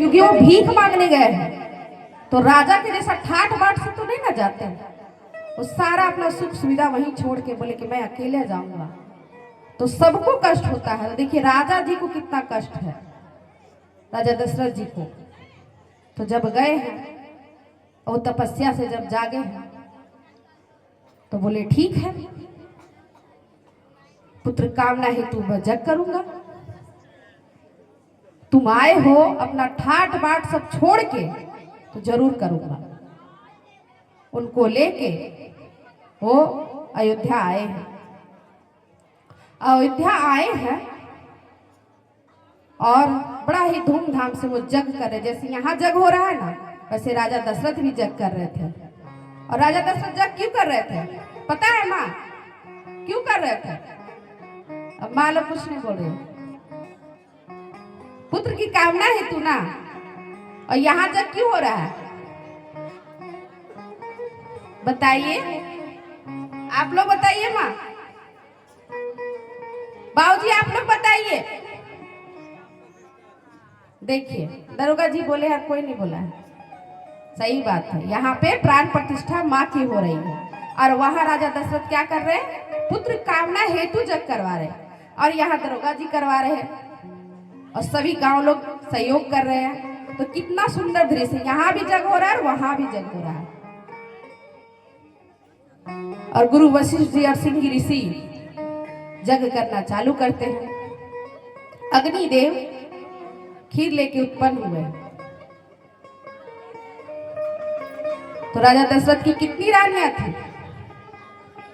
क्योंकि वो भीख मांगने गए हैं। तो राजा के जैसा ठाठ बाट से तो नहीं ना जाते हैं। वो सारा अपना सुख सुविधा वहीं छोड़ के बोले कि मैं अकेले जाऊंगा। तो सबको कष्ट होता है। देखिए राजा जी को कितना कष्ट है, राजा दशरथ जी को। तो जब गए हैं और तपस्या से जब जागे हैं तो बोले ठीक है, पुत्र कामना हेतु मैं जग करूंगा। तुम आए हो अपना ठाट बाट सब छोड़ के तो जरूर करूंगा। उनको लेके वो अयोध्या आए हैं। अयोध्या आए हैं और बड़ा ही धूमधाम से वो जग कर रहे। जैसे यहाँ जग हो रहा है ना, वैसे राजा दशरथ भी जग कर रहे थे। और राजा दशरथ जग क्यों कर रहे थे पता है माँ? क्यों कर रहे थे? अब माँ लोग कुछ नहीं बोल रहे। पुत्र की कामना है तू ना। और यहाँ जग क्यों हो रहा है बताइए? आप लोग बताइए माँ, बाबूजी आप लोग बताइए। देखिए दरोगा जी बोले हैं, कोई नहीं बोला है। सही बात है, यहाँ पे प्राण प्रतिष्ठा माँ की हो रही है और वहां राजा दशरथ क्या कर रहे हैं? पुत्र कामना हेतु जग करवा रहे हैं। और यहाँ दरोगा जी करवा रहे हैं और सभी गांव लोग सहयोग कर रहे हैं। तो कितना सुंदर दृश्य है। यहाँ भी जग हो रहा है और वहां भी जग हो रहा है। और गुरु वशिष्ठ जी और सिंह ऋषि जग करना चालू करते हैं। अग्निदेव खीर लेके उत्पन्न हुए। तो राजा दशरथ की कितनी रानियां थी?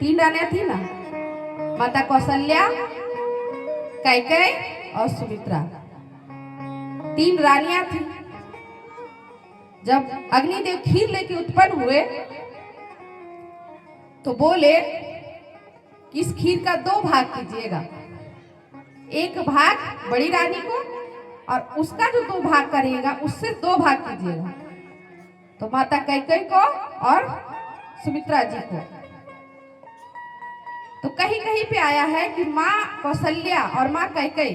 3 रानियां थी ना, माता कौशल्या, कैकेयी और सुमित्रा। 3 रानियां थी। जब अग्निदेव खीर लेके उत्पन्न हुए तो बोले कि इस खीर का 2 भाग कीजिएगा। एक भाग बड़ी रानी को और उसका जो 2 भाग करिएगा उससे 2 भाग कीजिएगा। तो माता कैकेयी को और सुमित्रा जी को। तो कहीं कहीं पे आया है कि माँ कौशल्या और माँ कैकेयी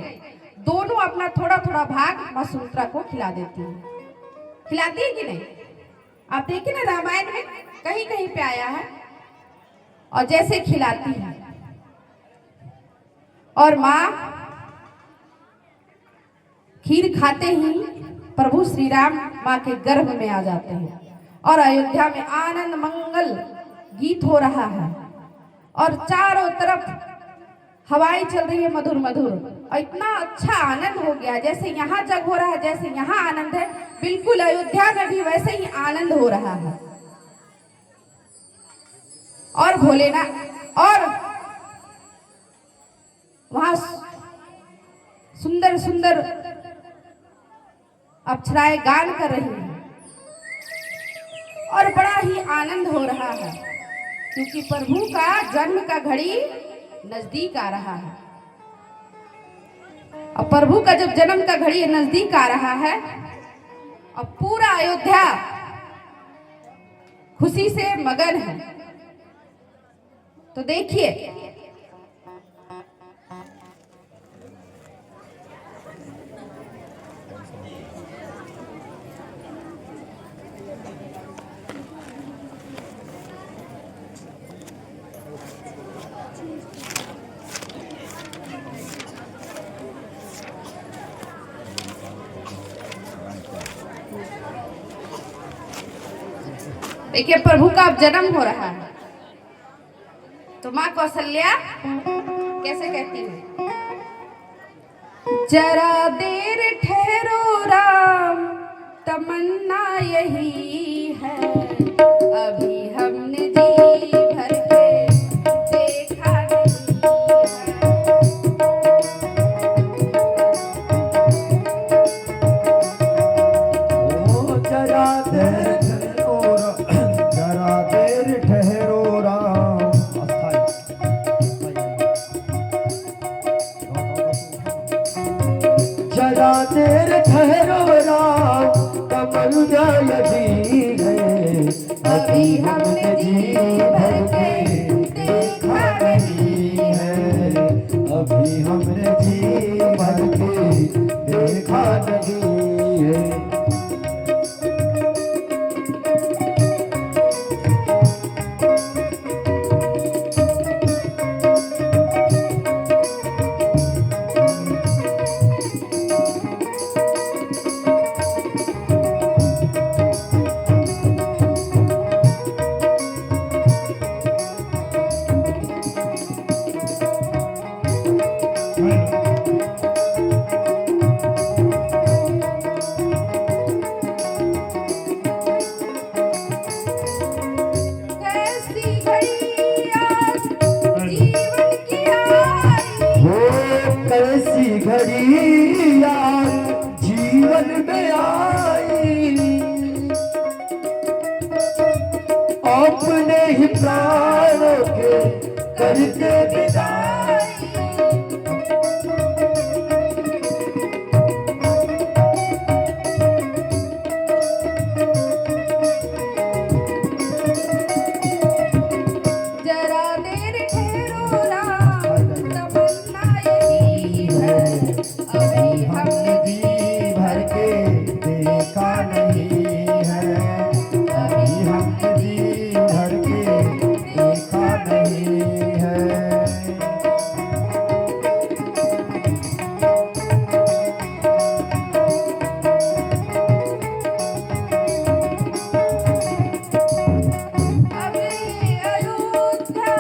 दोनों अपना थोड़ा थोड़ा भाग माँ सुमित्रा को खिला देती है। खिलाती है कि नहीं? आप देखिए ना रामायण में कहीं कहीं पे आया है। और जैसे खिलाती है और माँ खीर खाते ही प्रभु श्री राम माँ के गर्भ में आ जाते हैं और अयोध्या में आनंद मंगल गीत हो रहा है और चारों तरफ हवाएं चल रही है मधुर मधुर। और इतना अच्छा आनंद हो गया, जैसे यहाँ जग हो रहा है, जैसे यहाँ आनंद है, बिल्कुल अयोध्या में भी वैसे ही आनंद हो रहा है। और भोलेनाथ और वहां सुंदर सुंदर अप्सराएं गान कर रही हैं और बड़ा ही आनंद हो रहा है क्योंकि प्रभु का जन्म का घड़ी नजदीक आ रहा है। और प्रभु का जब जन्म का घड़ी नजदीक आ रहा है और पूरा अयोध्या खुशी से मगन है। तो देखिए देखिए प्रभु का अब जन्म हो रहा है। तो माँ कौशल्या कैसे कहती है? जरा देर ठहरो राम, तमन्ना यही है, अभी हमने जी भर के देखा नहीं है। ओ जरा देर ठहरो राम, जरा देर ठहरो राम, तमन्ना यही है, अभी हमने जी भर के देखा नहीं है, अभी हमने जी भर के देखा नहीं है। प्राणों के करके विदाई। जरा देर ठहरो राम, तमन्ना यही है, अभी हमने जी भर के देखा नहीं है, अभी हमने जी भर के देखा नहीं है। अब ये अयोध्या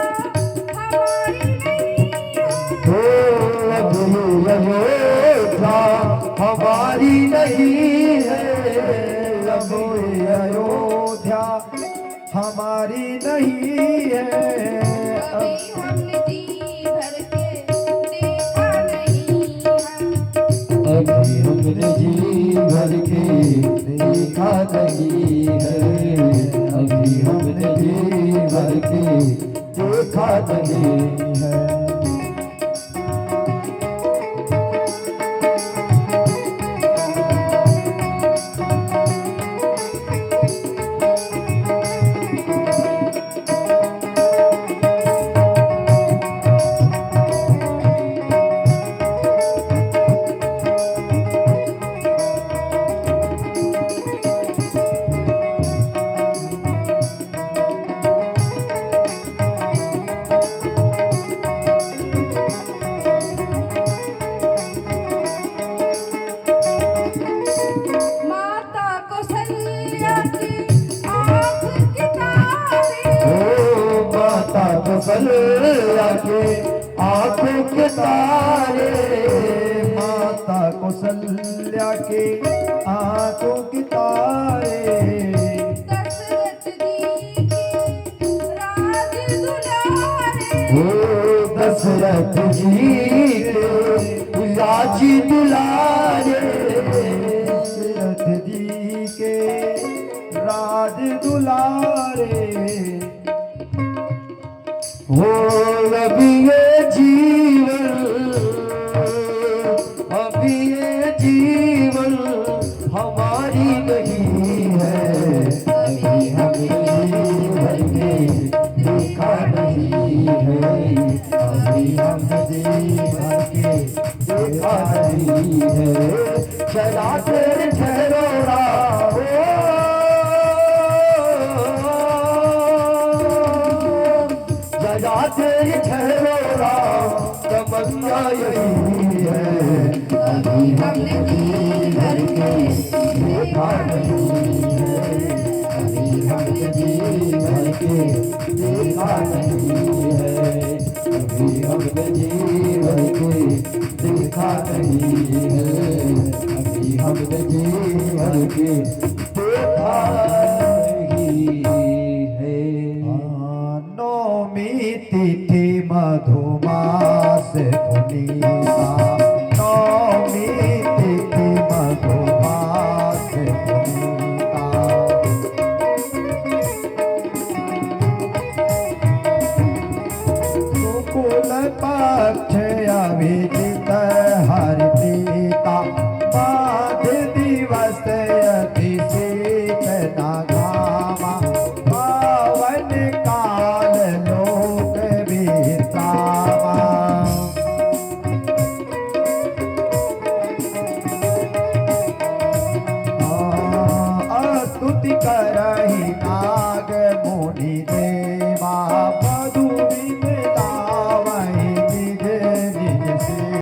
हमारी नहीं है। अब ये अयोध्या हमारी नहीं है, अब ये अयोध्या हमारी नहीं है। अभी हमने जी भर के देखा नहीं है। अभी हमने जी भर के देखा नहीं है, अभी हमने जी भर के देखा नहीं है। माता कौशल्या की आँख के तारे, ओ माता कौशल्या के आंखों के तारे, माता कौशल्या के आंखों के तारे। दशरथ जी के राज दुलारे, ओ दशरथ जी के लाजी दुलारे, दशरथ जी के राज दुलारे। हो अभी ये जीवन, अभी ये जीवन हमारी नहीं है, अभी हमें भर के देखा नहीं है, अभी हमने भर के देखा नहीं है। जरा तेरे ठहरो राहो, जरा तेरे ठहरो राहो, तमन्ना यही है, अभी हमने जी भर के देखा नहीं है, अभी हमने जी भर के देखा नहीं है, अभी हमने जी भर के देखा नहीं है, अभी हमने जी भर के देखा नहीं है। नौमी तिथि मधुमास पुनीता, नौमी तिथि मधुमास पुनीता। गोकुल पक्ष अभिजित हरिता, बाध दिवस अतिशीत नागामा, पावन काल लोक विश्रामा। स्तुति करहि